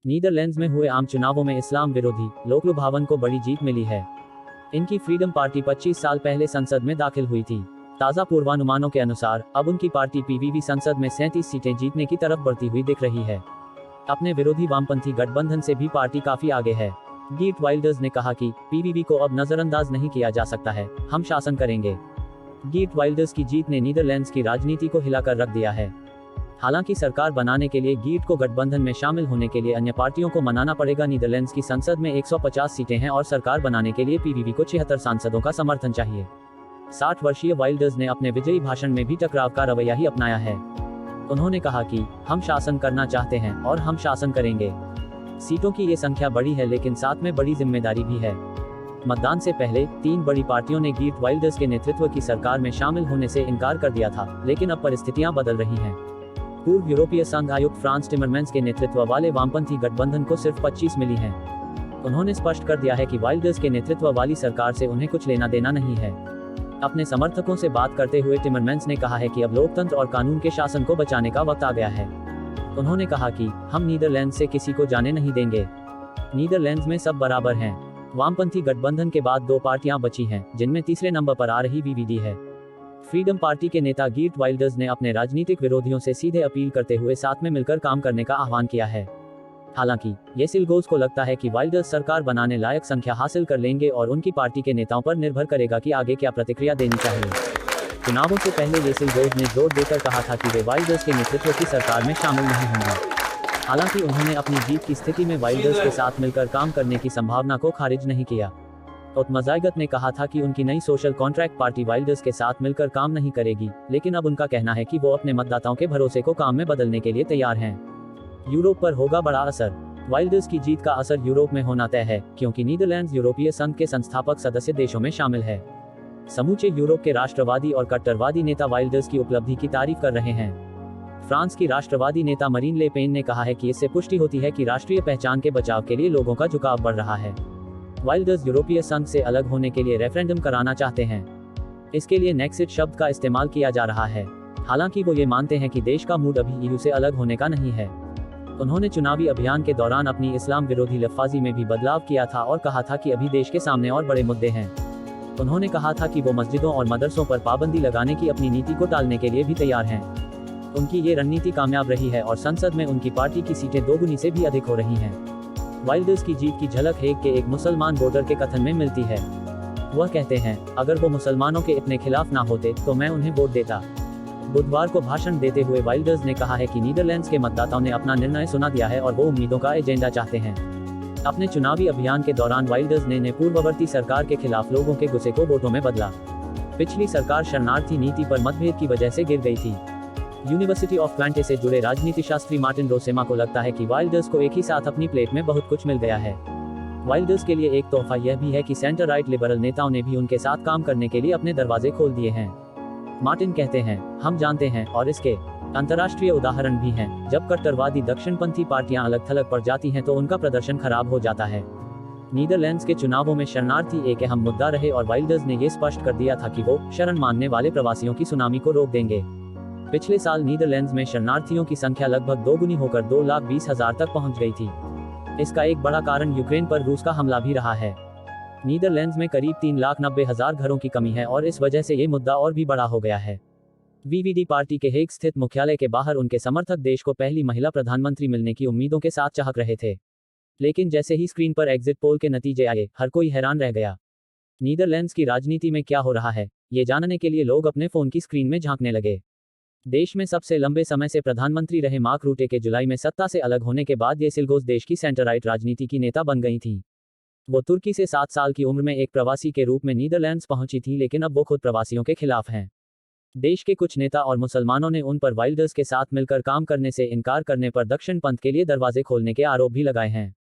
Netherlands में हुए आम चुनावों में इस्लाम विरोधी लोकलुभावन को बड़ी जीत मिली है। इनकी फ्रीडम पार्टी 25 साल पहले संसद में दाखिल हुई थी। ताज़ा पूर्वानुमानों के अनुसार अब उनकी पार्टी पीवीवी संसद में 37 सीटें जीतने की तरफ बढ़ती हुई दिख रही है। अपने विरोधी वामपंथी गठबंधन से भी पार्टी काफी आगे है। गीर्ट वाइल्डर्स ने कहा कि पीवीवी को अब नजरअंदाज नहीं किया जा सकता है, हम शासन करेंगे। गीर्ट वाइल्डर्स की जीत ने नीदरलैंड्स की राजनीति को हिलाकर रख दिया है। हालांकि सरकार बनाने के लिए गीर्ट को गठबंधन में शामिल होने के लिए अन्य पार्टियों को मनाना पड़ेगा। नीदरलैंड्स की संसद में 150 सीटें हैं और सरकार बनाने के लिए पीवीवी को 76 सांसदों का समर्थन चाहिए। 60 वर्षीय वाइल्डर्स ने अपने विजयी भाषण में भी टकराव का रवैया ही अपनाया है। उन्होंने कहा कि हम शासन करना चाहते हैं और हम शासन करेंगे। सीटों की ये संख्या बड़ी है, लेकिन साथ में बड़ी जिम्मेदारी भी है। मतदान से पहले 3 बड़ी पार्टियों ने गीर्ट वाइल्डर्स के नेतृत्व की सरकार में शामिल होने से इनकार कर दिया था, लेकिन अब परिस्थितियां बदल रही हैं। पूर्व यूरोपीय संघ आयुक्त फ्रांस टिमरमैन्स के नेतृत्व वाले वामपंथी गठबंधन को सिर्फ 25 मिली हैं। उन्होंने स्पष्ट कर दिया है कि वाइल्डर्स के नेतृत्व वाली सरकार से उन्हें कुछ लेना देना नहीं है। अपने समर्थकों से बात करते हुए टिमरमैन्स ने कहा है कि अब लोकतंत्र और कानून के शासन को बचाने का वक्त आ गया है। उन्होंने कहा कि हम नीदरलैंड्स से किसी को जाने नहीं देंगे। नीदरलैंड्स में सब बराबर हैं। वामपंथी गठबंधन के बाद 2 पार्टियां बची हैं, जिनमें तीसरे नंबर पर आ रही वीवीडी है। फ्रीडम पार्टी के नेता गीर्ट वाइल्डर्स ने अपने राजनीतिक विरोधियों से सीधे अपील करते हुए साथ में मिलकर काम करने का आह्वान किया है। हालांकि येसिलगोज को लगता है कि वाइल्डर्स सरकार बनाने लायक संख्या हासिल कर लेंगे और उनकी पार्टी के नेताओं पर निर्भर करेगा कि आगे क्या प्रतिक्रिया देनी चाहिए। चुनावों से पहले येसिलगोज ने जोर देकर कहा था कि वे वाइल्डर्स के नेतृत्व की सरकार में शामिल नहीं होंगे। हालांकि उन्होंने अपनी जीत की स्थिति में वाइल्डर्स के साथ मिलकर काम करने की संभावना को खारिज नहीं किया। ओतमजाइगत ने कहा था कि उनकी नई सोशल कॉन्ट्रैक्ट पार्टी वाइल्डर्स के साथ मिलकर काम नहीं करेगी, लेकिन अब उनका कहना है कि वो अपने मतदाताओं के भरोसे को काम में बदलने के लिए तैयार हैं। यूरोप पर होगा बड़ा असर। वाइल्डर्स की जीत का असर यूरोप में होना तय है, क्योंकि नीदरलैंड्स यूरोपीय संघ के संस्थापक सदस्य देशों में शामिल है। समूचे यूरोप के राष्ट्रवादी और कट्टरवादी नेता वाइल्डर्स की उपलब्धि की तारीफ कर रहे हैं। फ्रांस की राष्ट्रवादी नेता मरीन ले पेन ने कहा है कि इससे पुष्टि होती है कि राष्ट्रीय पहचान के बचाव के लिए लोगों का झुकाव बढ़ रहा है। वाइल्डर्स यूरोपीय संघ से अलग होने के लिए रेफरेंडम कराना चाहते हैं। इसके लिए नेक्सिट शब्द का इस्तेमाल किया जा रहा है। हालांकि वो ये मानते हैं कि देश का मूड अभी ईयू से अलग होने का नहीं है। उन्होंने चुनावी अभियान के दौरान अपनी इस्लाम विरोधी लफ्ज़ी में भी बदलाव किया था और कहा था कि अभी देश के सामने और बड़े मुद्दे हैं। उन्होंने कहा था कि वो मस्जिदों और मदरसों पर पाबंदी लगाने की अपनी नीति को टालने के लिए भी तैयार हैं। उनकी ये रणनीति कामयाब रही है और संसद में उनकी पार्टी की सीटें 2 गुनी से भी अधिक हो रही हैं। वाइल्डर्स की जीत की झलक हेग के एक मुसलमान वोटर के कथन में मिलती है। वह कहते हैं, अगर वो मुसलमानों के इतने खिलाफ ना होते तो मैं उन्हें वोट देता। बुधवार को भाषण देते हुए वाइल्डर्स ने कहा है कि नीदरलैंड्स के मतदाताओं ने अपना निर्णय सुना दिया है और वो उम्मीदों का एजेंडा चाहते हैं। अपने चुनावी अभियान के दौरान वाइल्डर्स ने पूर्ववर्ती सरकार के खिलाफ लोगों के गुस्से को वोटों में बदला। पिछली सरकार शरणार्थी नीति पर मतभेद की वजह से गिर गई थी। यूनिवर्सिटी ऑफ ट्वेंटे से जुड़े राजनीति शास्त्री मार्टिन रोसेमा को लगता है कि वाइल्डर्स को एक ही साथ अपनी प्लेट में बहुत कुछ मिल गया है। वाइल्डर्स के लिए एक तोहफा यह भी है कि सेंटर राइट लिबरल नेताओं ने भी उनके साथ काम करने के लिए अपने दरवाजे खोल दिए हैं। मार्टिन कहते हैं, हम जानते हैं और इसके अंतर्राष्ट्रीय उदाहरण भी हैं, जब कट्टरवादी दक्षिणपंथी पार्टियां अलग थलग पड़ जाती हैं तो उनका प्रदर्शन खराब हो जाता है। नीदरलैंड्स के चुनावों में शरणार्थी एक अहम मुद्दा रहे और वाइल्डर्स ने ये स्पष्ट कर दिया था कि वो शरण मानने वाले प्रवासियों की सुनामी को रोक देंगे। पिछले साल नीदरलैंड्स में शरणार्थियों की संख्या लगभग 2 गुनी होकर 2,20,000 तक पहुंच गई थी। इसका एक बड़ा कारण यूक्रेन पर रूस का हमला भी रहा है। नीदरलैंड्स में करीब 3,90,000 घरों की कमी है और इस वजह से ये मुद्दा और भी बड़ा हो गया है। वीवीडी पार्टी के हेग स्थित मुख्यालय के बाहर उनके समर्थक देश को पहली महिला प्रधानमंत्री मिलने की उम्मीदों के साथ चाहक रहे थे, लेकिन जैसे ही स्क्रीन पर एग्जिट पोल के नतीजे आए, हर कोई हैरान रह गया। नीदरलैंड्स की राजनीति में क्या हो रहा है, ये जानने के लिए लोग अपने फोन की स्क्रीन में झांकने लगे। देश में सबसे लंबे समय से प्रधानमंत्री रहे मार्क रूटे के जुलाई में सत्ता से अलग होने के बाद येसिलगोज देश की सेंटर राइट राजनीति की नेता बन गई थी। वो तुर्की से 7 साल की उम्र में एक प्रवासी के रूप में नीदरलैंड्स पहुंची थी, लेकिन अब वो खुद प्रवासियों के खिलाफ हैं। देश के कुछ नेता और मुसलमानों ने उन पर वाइल्डर्स के साथ मिलकर काम करने से इनकार करने पर दक्षिण पंथ के लिए दरवाजे खोलने के आरोप भी लगाए हैं।